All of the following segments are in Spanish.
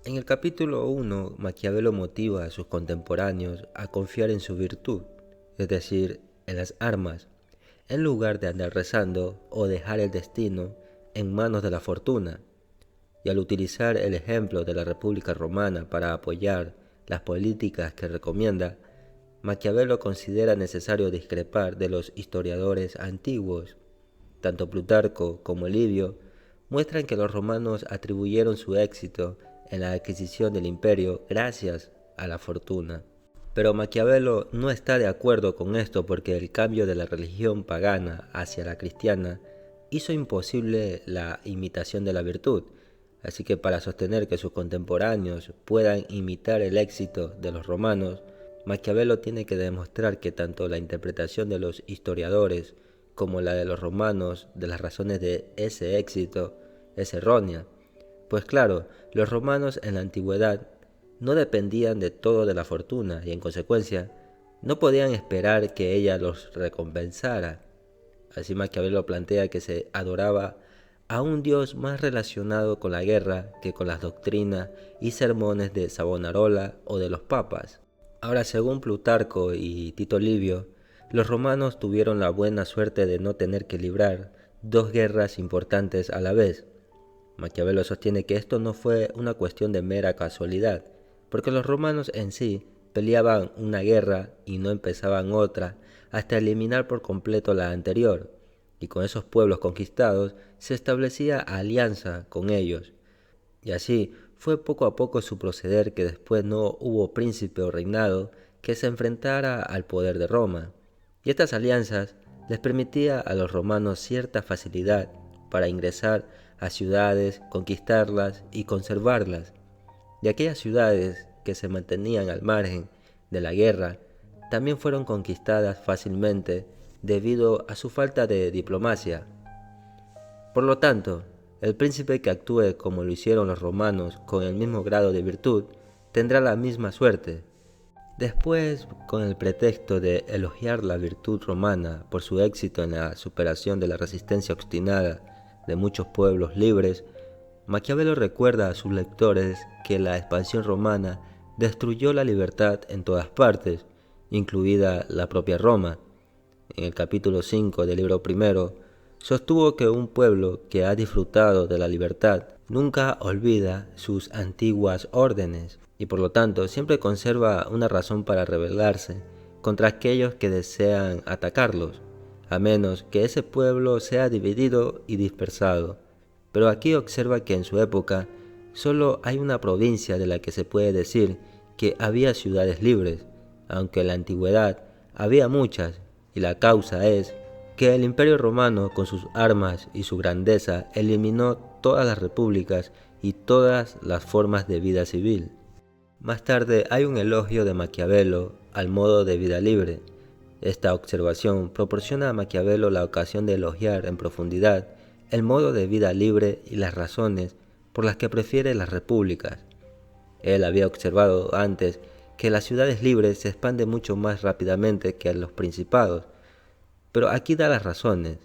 En el capítulo 1, Maquiavelo motiva a sus contemporáneos a confiar en su virtud, es decir, en las armas, en lugar de andar rezando o dejar el destino en manos de la fortuna. Y al utilizar el ejemplo de la República Romana para apoyar las políticas que recomienda, Maquiavelo considera necesario discrepar de los historiadores antiguos. Tanto Plutarco como Livio muestran que los romanos atribuyeron su éxito en la adquisición del imperio gracias a la fortuna. Pero Maquiavelo no está de acuerdo con esto porque el cambio de la religión pagana hacia la cristiana hizo imposible la imitación de la virtud. Así que para sostener que sus contemporáneos puedan imitar el éxito de los romanos, Maquiavelo tiene que demostrar que tanto la interpretación de los historiadores como la de los romanos de las razones de ese éxito es errónea. Pues claro, los romanos en la antigüedad no dependían de todo de la fortuna y en consecuencia no podían esperar que ella los recompensara. Así Maquiavelo plantea que se adoraba a un dios más relacionado con la guerra que con las doctrinas y sermones de Savonarola o de los papas. Ahora, según Plutarco y Tito Livio, los romanos tuvieron la buena suerte de no tener que librar dos guerras importantes a la vez. Maquiavelo sostiene que esto no fue una cuestión de mera casualidad, porque los romanos en sí peleaban una guerra y no empezaban otra hasta eliminar por completo la anterior, y con esos pueblos conquistados se establecía alianza con ellos. Y así fue poco a poco su proceder que después no hubo príncipe o reinado que se enfrentara al poder de Roma. Y estas alianzas les permitía a los romanos cierta facilidad para ingresar a ciudades, conquistarlas y conservarlas. Y aquellas ciudades que se mantenían al margen de la guerra también fueron conquistadas fácilmente debido a su falta de diplomacia. Por lo tanto, el príncipe que actúe como lo hicieron los romanos con el mismo grado de virtud tendrá la misma suerte. Después, con el pretexto de elogiar la virtud romana por su éxito en la superación de la resistencia obstinada de muchos pueblos libres, Maquiavelo recuerda a sus lectores que la expansión romana destruyó la libertad en todas partes, incluida la propia Roma. En el capítulo 5 del libro primero, sostuvo que un pueblo que ha disfrutado de la libertad nunca olvida sus antiguas órdenes y por lo tanto siempre conserva una razón para rebelarse contra aquellos que desean atacarlos, a menos que ese pueblo sea dividido y dispersado. Pero aquí observa que en su época solo hay una provincia de la que se puede decir que había ciudades libres, aunque en la antigüedad había muchas, y la causa es que el Imperio Romano con sus armas y su grandeza eliminó todas las repúblicas y todas las formas de vida civil. Más tarde hay un elogio de Maquiavelo al modo de vida libre. Esta observación proporciona a Maquiavelo la ocasión de elogiar en profundidad el modo de vida libre y las razones por las que prefiere las repúblicas. Él había observado antes que las ciudades libres se expanden mucho más rápidamente que los principados, pero aquí da las razones.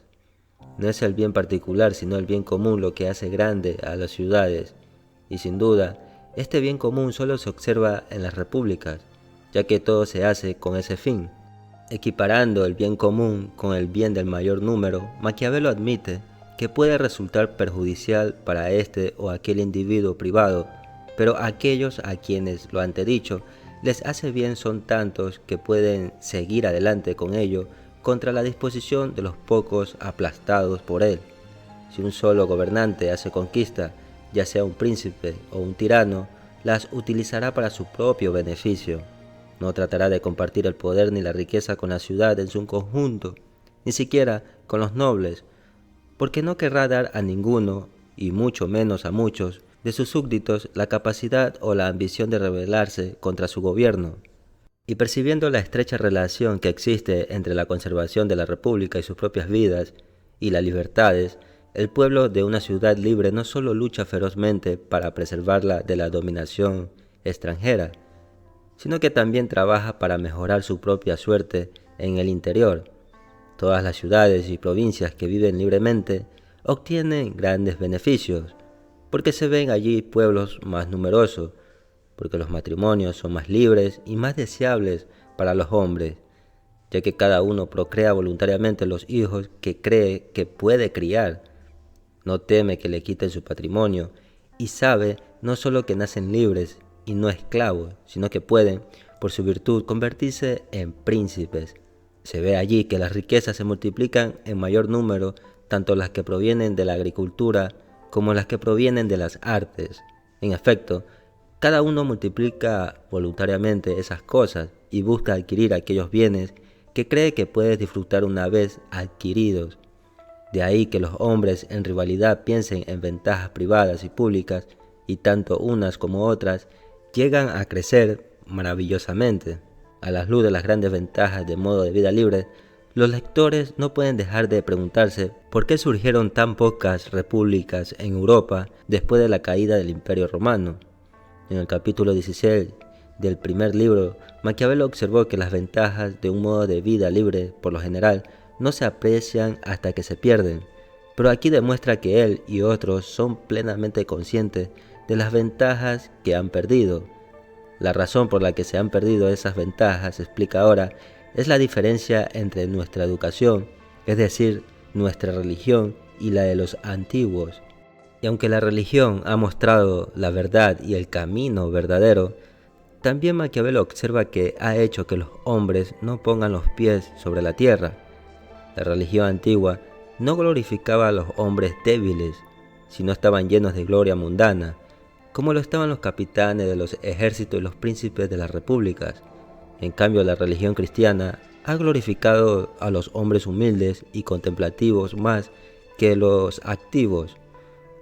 No es el bien particular, sino el bien común lo que hace grande a las ciudades, y sin duda, este bien común solo se observa en las repúblicas, ya que todo se hace con ese fin. Equiparando el bien común con el bien del mayor número, Maquiavelo admite que puede resultar perjudicial para este o aquel individuo privado, pero aquellos a quienes lo antedicho les hace bien son tantos que pueden seguir adelante con ello contra la disposición de los pocos aplastados por él. Si un solo gobernante hace conquista, ya sea un príncipe o un tirano, las utilizará para su propio beneficio. No tratará de compartir el poder ni la riqueza con la ciudad en su conjunto, ni siquiera con los nobles, porque no querrá dar a ninguno, y mucho menos a muchos, de sus súbditos la capacidad o la ambición de rebelarse contra su gobierno. Y percibiendo la estrecha relación que existe entre la conservación de la república y sus propias vidas y las libertades, el pueblo de una ciudad libre no solo lucha ferozmente para preservarla de la dominación extranjera, sino que también trabaja para mejorar su propia suerte en el interior. Todas las ciudades y provincias que viven libremente obtienen grandes beneficios, porque se ven allí pueblos más numerosos, porque los matrimonios son más libres y más deseables para los hombres, ya que cada uno procrea voluntariamente los hijos que cree que puede criar. No teme que le quiten su patrimonio y sabe no solo que nacen libres y no esclavos, sino que pueden, por su virtud, convertirse en príncipes. Se ve allí que las riquezas se multiplican en mayor número, tanto las que provienen de la agricultura como las que provienen de las artes. En efecto, cada uno multiplica voluntariamente esas cosas y busca adquirir aquellos bienes que cree que puede disfrutar una vez adquiridos. De ahí que los hombres en rivalidad piensen en ventajas privadas y públicas, y tanto unas como otras llegan a crecer maravillosamente. A la luz de las grandes ventajas de modo de vida libre, los lectores no pueden dejar de preguntarse por qué surgieron tan pocas repúblicas en Europa después de la caída del Imperio Romano. En el capítulo 16 del primer libro, Maquiavelo observó que las ventajas de un modo de vida libre, por lo general, no se aprecian hasta que se pierden, pero aquí demuestra que él y otros son plenamente conscientes de las ventajas que han perdido. La razón por la que se han perdido esas ventajas, explica ahora, es la diferencia entre nuestra educación, es decir, nuestra religión, y la de los antiguos. Y aunque la religión ha mostrado la verdad y el camino verdadero, también Maquiavelo observa que ha hecho que los hombres no pongan los pies sobre la tierra. La religión antigua no glorificaba a los hombres débiles, sino estaban llenos de gloria mundana, como lo estaban los capitanes de los ejércitos y los príncipes de las repúblicas. En cambio, la religión cristiana ha glorificado a los hombres humildes y contemplativos más que los activos.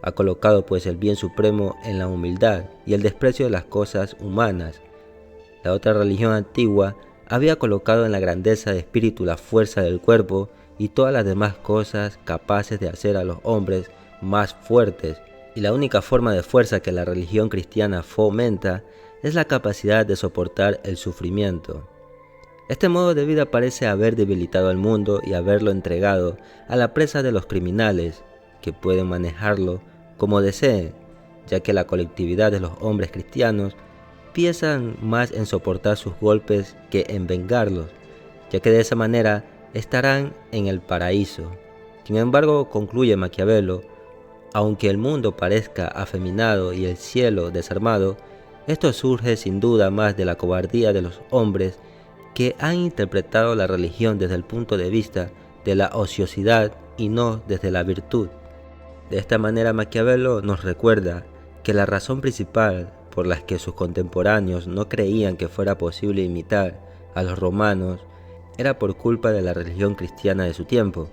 Ha colocado pues el bien supremo en la humildad y el desprecio de las cosas humanas. La otra religión antigua había colocado en la grandeza de espíritu la fuerza del cuerpo y todas las demás cosas capaces de hacer a los hombres más fuertes, y la única forma de fuerza que la religión cristiana fomenta es la capacidad de soportar el sufrimiento. Este modo de vida parece haber debilitado al mundo y haberlo entregado a la presa de los criminales, que pueden manejarlo como deseen, ya que la colectividad de los hombres cristianos piensan más en soportar sus golpes que en vengarlos, ya que de esa manera estarán en el paraíso. Sin embargo, concluye Maquiavelo, aunque el mundo parezca afeminado y el cielo desarmado, esto surge sin duda más de la cobardía de los hombres que han interpretado la religión desde el punto de vista de la ociosidad y no desde la virtud. De esta manera Maquiavelo nos recuerda que la razón principal por la que sus contemporáneos no creían que fuera posible imitar a los romanos era por culpa de la religión cristiana de su tiempo,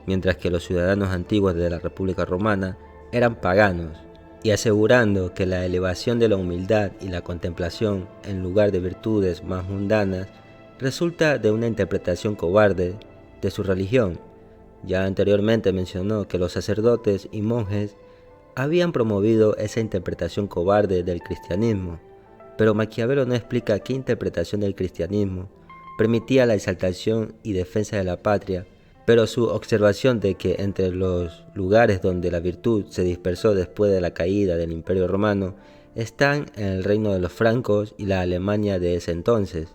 mientras que los ciudadanos antiguos de la República Romana eran paganos, y asegurando que la elevación de la humildad y la contemplación en lugar de virtudes más mundanas resulta de una interpretación cobarde de su religión. Ya anteriormente mencionó que los sacerdotes y monjes habían promovido esa interpretación cobarde del cristianismo, pero Maquiavelo no explica qué interpretación del cristianismo permitía la exaltación y defensa de la patria, pero su observación de que entre los lugares donde la virtud se dispersó después de la caída del Imperio Romano están en el reino de los francos y la Alemania de ese entonces.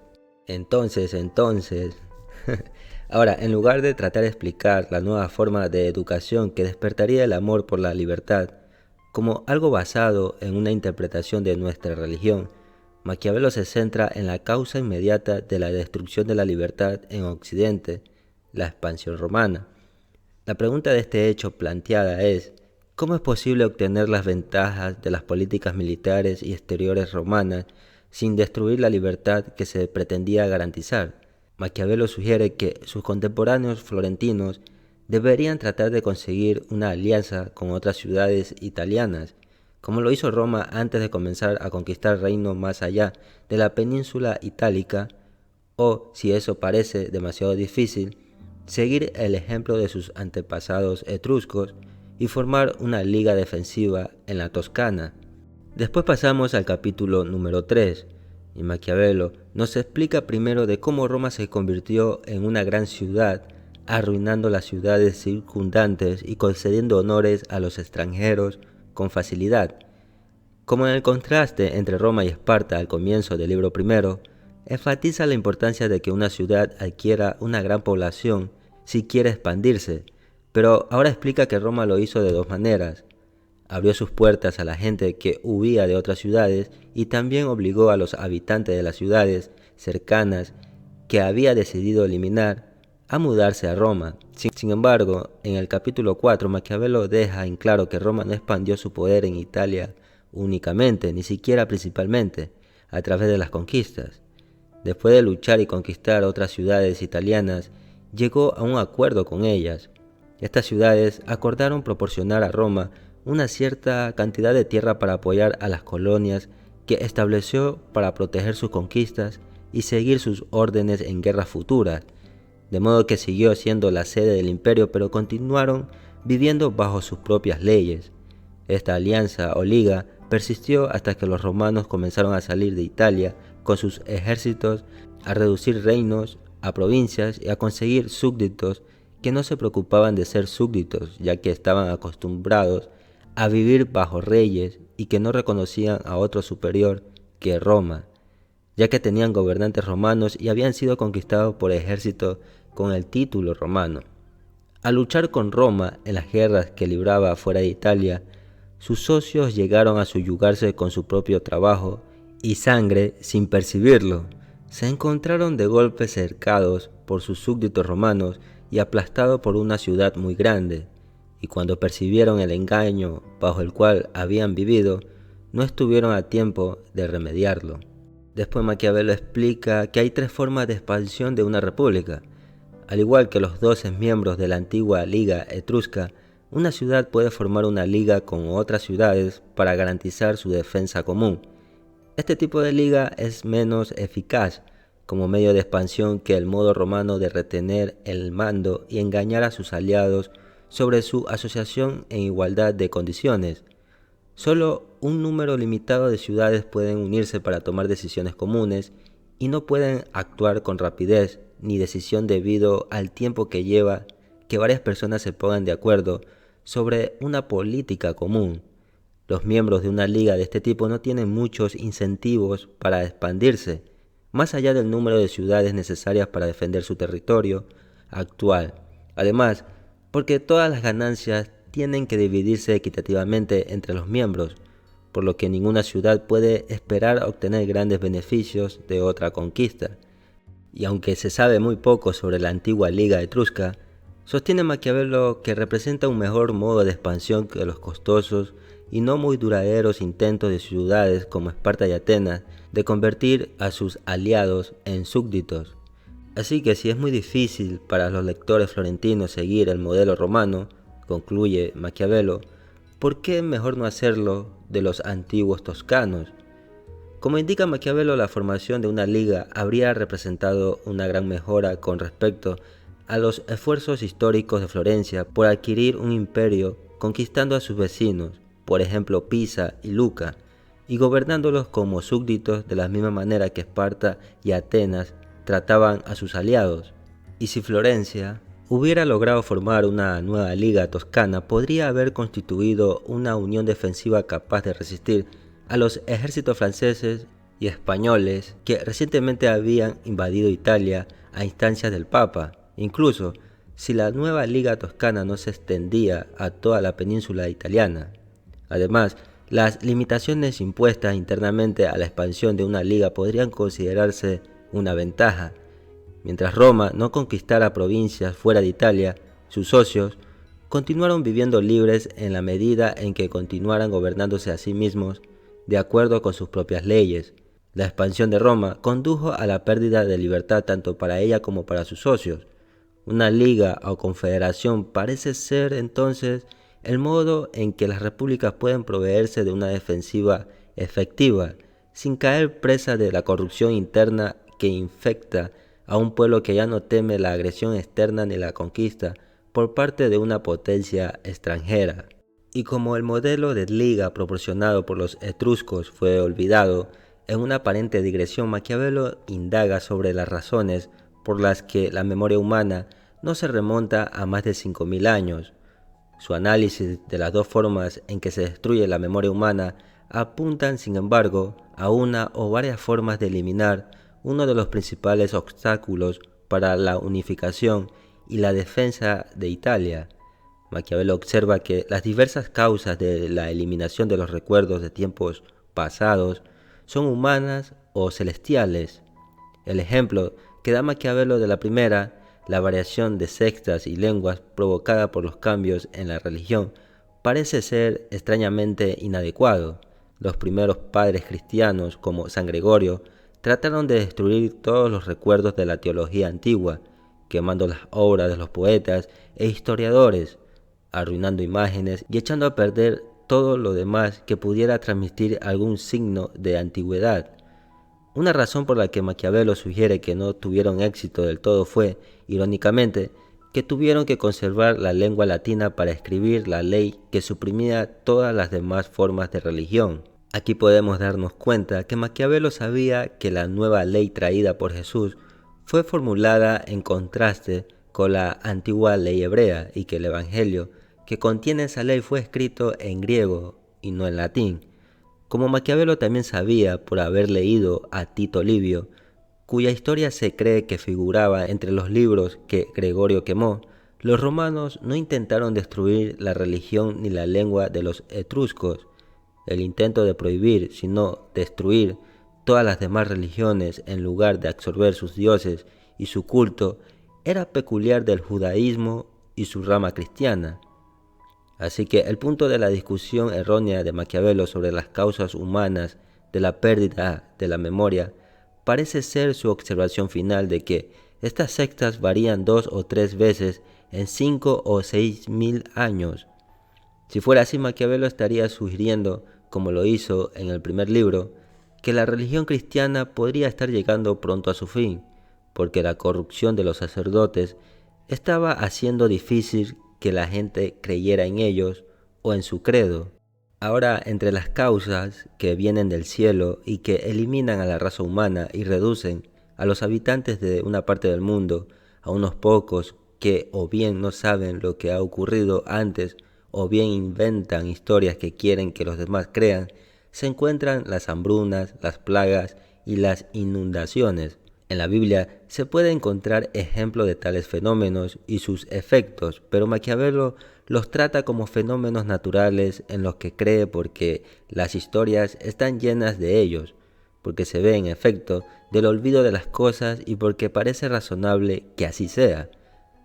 Entonces, Ahora, en lugar de tratar de explicar la nueva forma de educación que despertaría el amor por la libertad como algo basado en una interpretación de nuestra religión, Maquiavelo se centra en la causa inmediata de la destrucción de la libertad en Occidente, la expansión romana. La pregunta de este hecho planteada es: ¿cómo es posible obtener las ventajas de las políticas militares y exteriores romanas sin destruir la libertad que se pretendía garantizar? Maquiavelo sugiere que sus contemporáneos florentinos deberían tratar de conseguir una alianza con otras ciudades italianas, como lo hizo Roma antes de comenzar a conquistar reinos más allá de la península itálica, o, si eso parece demasiado difícil, seguir el ejemplo de sus antepasados etruscos y formar una liga defensiva en la Toscana. Después pasamos al capítulo número 3, y Maquiavelo nos explica primero de cómo Roma se convirtió en una gran ciudad, arruinando las ciudades circundantes y concediendo honores a los extranjeros con facilidad. Como en el contraste entre Roma y Esparta al comienzo del libro primero, enfatiza la importancia de que una ciudad adquiera una gran población si quiere expandirse, pero ahora explica que Roma lo hizo de dos maneras. Abrió sus puertas a la gente que huía de otras ciudades y también obligó a los habitantes de las ciudades cercanas que había decidido eliminar a mudarse a Roma. Sin embargo, en el capítulo 4, Maquiavelo deja en claro que Roma no expandió su poder en Italia únicamente, ni siquiera principalmente, a través de las conquistas. Después de luchar y conquistar otras ciudades italianas, llegó a un acuerdo con ellas. Estas ciudades acordaron proporcionar a Roma una cierta cantidad de tierra para apoyar a las colonias que estableció para proteger sus conquistas y seguir sus órdenes en guerras futuras, de modo que siguió siendo la sede del imperio, pero continuaron viviendo bajo sus propias leyes. Esta alianza o liga persistió hasta que los romanos comenzaron a salir de Italia con sus ejércitos, a reducir reinos a provincias y a conseguir súbditos que no se preocupaban de ser súbditos, ya que estaban acostumbrados a vivir bajo reyes y que no reconocían a otro superior que Roma, ya que tenían gobernantes romanos y habían sido conquistados por ejércitos con el título romano. Al luchar con Roma en las guerras que libraba fuera de Italia, sus socios llegaron a subyugarse con su propio trabajo y sangre sin percibirlo. Se encontraron de golpe cercados por sus súbditos romanos y aplastados por una ciudad muy grande, y cuando percibieron el engaño bajo el cual habían vivido, no estuvieron a tiempo de remediarlo. Después Maquiavelo explica que hay tres formas de expansión de una república. Al igual que los 12 miembros de la antigua Liga Etrusca, una ciudad puede formar una liga con otras ciudades para garantizar su defensa común. Este tipo de liga es menos eficaz como medio de expansión que el modo romano de retener el mando y engañar a sus aliados sobre su asociación en igualdad de condiciones. Solo un número limitado de ciudades pueden unirse para tomar decisiones comunes y no pueden actuar con rapidez ni decisión debido al tiempo que lleva que varias personas se pongan de acuerdo sobre una política común. Los miembros de una liga de este tipo no tienen muchos incentivos para expandirse, más allá del número de ciudades necesarias para defender su territorio actual. Además, porque todas las ganancias tienen que dividirse equitativamente entre los miembros, por lo que ninguna ciudad puede esperar obtener grandes beneficios de otra conquista. Y aunque se sabe muy poco sobre la antigua Liga Etrusca, sostiene Maquiavelo que representa un mejor modo de expansión que los costosos y no muy duraderos intentos de ciudades como Esparta y Atenas de convertir a sus aliados en súbditos. Así que si es muy difícil para los lectores florentinos seguir el modelo romano, concluye Maquiavelo, ¿por qué mejor no hacerlo de los antiguos toscanos? Como indica Maquiavelo, la formación de una liga habría representado una gran mejora con respecto a los esfuerzos históricos de Florencia por adquirir un imperio conquistando a sus vecinos, por ejemplo Pisa y Luca, y gobernándolos como súbditos de la misma manera que Esparta y Atenas trataban a sus aliados. Y si Florencia hubiera logrado formar una nueva liga toscana, podría haber constituido una unión defensiva capaz de resistir a los ejércitos franceses y españoles que recientemente habían invadido Italia a instancias del Papa. Incluso si la nueva Liga Toscana no se extendía a toda la península italiana. Además, las limitaciones impuestas internamente a la expansión de una liga podrían considerarse una ventaja. Mientras Roma no conquistara provincias fuera de Italia, sus socios continuaron viviendo libres en la medida en que continuaran gobernándose a sí mismos de acuerdo con sus propias leyes. La expansión de Roma condujo a la pérdida de libertad tanto para ella como para sus socios. Una liga o confederación parece ser entonces el modo en que las repúblicas pueden proveerse de una defensiva efectiva, sin caer presa de la corrupción interna que infecta a un pueblo que ya no teme la agresión externa ni la conquista por parte de una potencia extranjera. Y como el modelo de liga proporcionado por los etruscos fue olvidado, en una aparente digresión Maquiavelo indaga sobre las razones por las que la memoria humana no se remonta a más de 5000 años. Su análisis de las dos formas en que se destruye la memoria humana apuntan, sin embargo, a una o varias formas de eliminar uno de los principales obstáculos para la unificación y la defensa de Italia. Maquiavelo observa que las diversas causas de la eliminación de los recuerdos de tiempos pasados son humanas o celestiales. El ejemplo que da Maquiavelo de la primera, la variación de sectas y lenguas provocada por los cambios en la religión, parece ser extrañamente inadecuado. Los primeros padres cristianos, como San Gregorio, trataron de destruir todos los recuerdos de la teología antigua, quemando las obras de los poetas e historiadores, arruinando imágenes y echando a perder todo lo demás que pudiera transmitir algún signo de antigüedad. Una razón por la que Maquiavelo sugiere que no tuvieron éxito del todo fue, irónicamente, que tuvieron que conservar la lengua latina para escribir la ley que suprimía todas las demás formas de religión. Aquí podemos darnos cuenta que Maquiavelo sabía que la nueva ley traída por Jesús fue formulada en contraste con la antigua ley hebrea y que el Evangelio que contiene esa ley fue escrito en griego y no en latín. Como Maquiavelo también sabía por haber leído a Tito Livio, cuya historia se cree que figuraba entre los libros que Gregorio quemó, los romanos no intentaron destruir la religión ni la lengua de los etruscos. El intento de prohibir, sino destruir, todas las demás religiones en lugar de absorber sus dioses y su culto, era peculiar del judaísmo y su rama cristiana. Así que el punto de la discusión errónea de Maquiavelo sobre las causas humanas de la pérdida de la memoria parece ser su observación final de que estas sectas varían 2 o 3 veces en 5 o 6.000 años. Si fuera así, Maquiavelo estaría sugiriendo, como lo hizo en el primer libro, que la religión cristiana podría estar llegando pronto a su fin, porque la corrupción de los sacerdotes estaba haciendo difícil que la gente creyera en ellos o en su credo. Ahora, entre las causas que vienen del cielo y que eliminan a la raza humana y reducen a los habitantes de una parte del mundo a unos pocos que o bien no saben lo que ha ocurrido antes o bien inventan historias que quieren que los demás crean, se encuentran las hambrunas, las plagas y las inundaciones. En la Biblia se puede encontrar ejemplos de tales fenómenos y sus efectos, pero Maquiavelo los trata como fenómenos naturales en los que cree porque las historias están llenas de ellos, porque se ve en efecto del olvido de las cosas y porque parece razonable que así sea.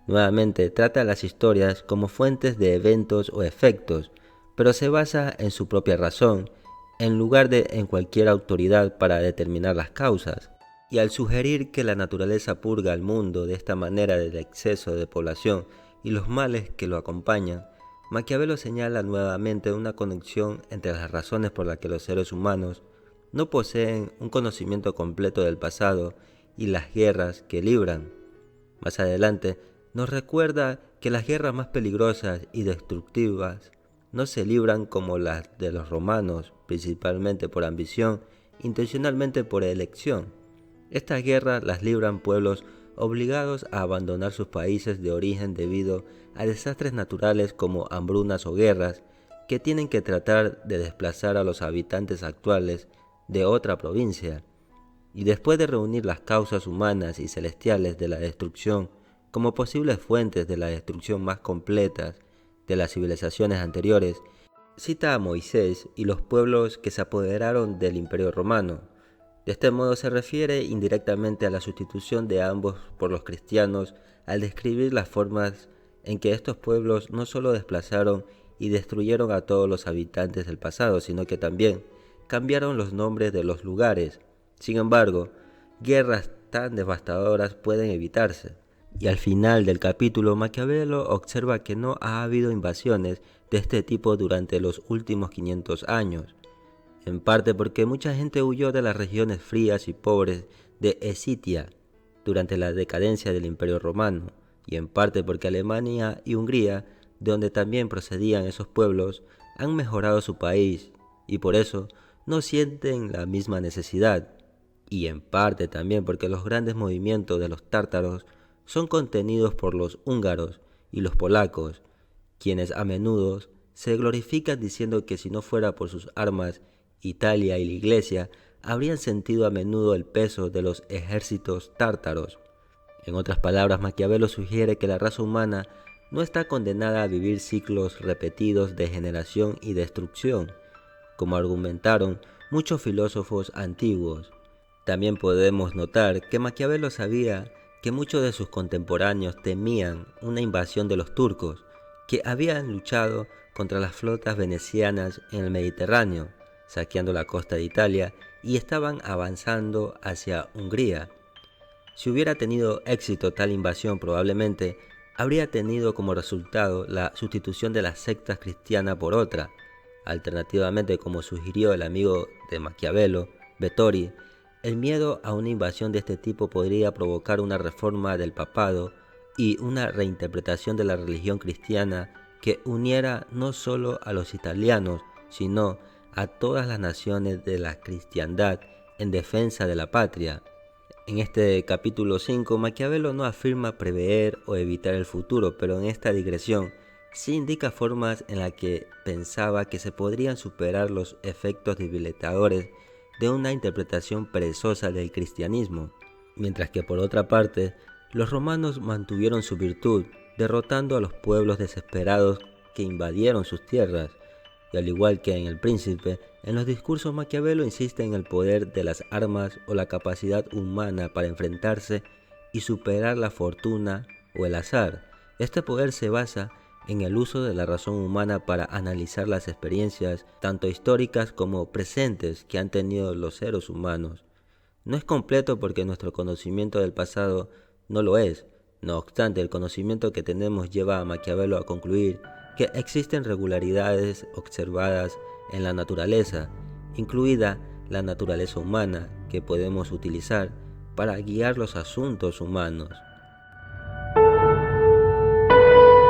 Nuevamente trata las historias como fuentes de eventos o efectos, pero se basa en su propia razón, en lugar de en cualquier autoridad para determinar las causas. Y al sugerir que la naturaleza purga al mundo de esta manera del exceso de población y los males que lo acompañan, Maquiavelo señala nuevamente una conexión entre las razones por las que los seres humanos no poseen un conocimiento completo del pasado y las guerras que libran. Más adelante, nos recuerda que las guerras más peligrosas y destructivas no se libran como las de los romanos, principalmente por ambición, intencionalmente por elección. Estas guerras las libran pueblos obligados a abandonar sus países de origen debido a desastres naturales como hambrunas o guerras que tienen que tratar de desplazar a los habitantes actuales de otra provincia. Y después de reunir las causas humanas y celestiales de la destrucción como posibles fuentes de la destrucción más completas de las civilizaciones anteriores, cita a Moisés y los pueblos que se apoderaron del Imperio Romano. De este modo se refiere indirectamente a la sustitución de ambos por los cristianos al describir las formas en que estos pueblos no solo desplazaron y destruyeron a todos los habitantes del pasado, sino que también cambiaron los nombres de los lugares. Sin embargo, guerras tan devastadoras pueden evitarse. Y al final del capítulo, Maquiavelo observa que no ha habido invasiones de este tipo durante los últimos 500 años. En parte porque mucha gente huyó de las regiones frías y pobres de Escitia durante la decadencia del Imperio Romano, y en parte porque Alemania y Hungría, de donde también procedían esos pueblos, han mejorado su país y por eso no sienten la misma necesidad, y en parte también porque los grandes movimientos de los tártaros son contenidos por los húngaros y los polacos, quienes a menudo se glorifican diciendo que si no fuera por sus armas, Italia y la Iglesia habrían sentido a menudo el peso de los ejércitos tártaros. En otras palabras, Maquiavelo sugiere que la raza humana no está condenada a vivir ciclos repetidos de generación y destrucción, como argumentaron muchos filósofos antiguos. También podemos notar que Maquiavelo sabía que muchos de sus contemporáneos temían una invasión de los turcos, que habían luchado contra las flotas venecianas en el Mediterráneo, saqueando la costa de Italia y estaban avanzando hacia Hungría. Si hubiera tenido éxito tal invasión, probablemente habría tenido como resultado la sustitución de la secta cristiana por otra. Alternativamente, como sugirió el amigo de Maquiavelo, Vettori, el miedo a una invasión de este tipo podría provocar una reforma del papado y una reinterpretación de la religión cristiana que uniera no solo a los italianos, sino a todas las naciones de la cristiandad en defensa de la patria. En este capítulo 5, Maquiavelo no afirma prever o evitar el futuro, pero en esta digresión sí indica formas en las que pensaba que se podrían superar los efectos debilitadores de una interpretación perezosa del cristianismo, mientras que por otra parte, los romanos mantuvieron su virtud, derrotando a los pueblos desesperados que invadieron sus tierras, y al igual que en El Príncipe, en los discursos Maquiavelo insiste en el poder de las armas o la capacidad humana para enfrentarse y superar la fortuna o el azar. Este poder se basa en el uso de la razón humana para analizar las experiencias, tanto históricas como presentes, que han tenido los seres humanos. No es completo porque nuestro conocimiento del pasado no lo es. No obstante, el conocimiento que tenemos lleva a Maquiavelo a concluir que existen regularidades observadas en la naturaleza, incluida la naturaleza humana, que podemos utilizar para guiar los asuntos humanos.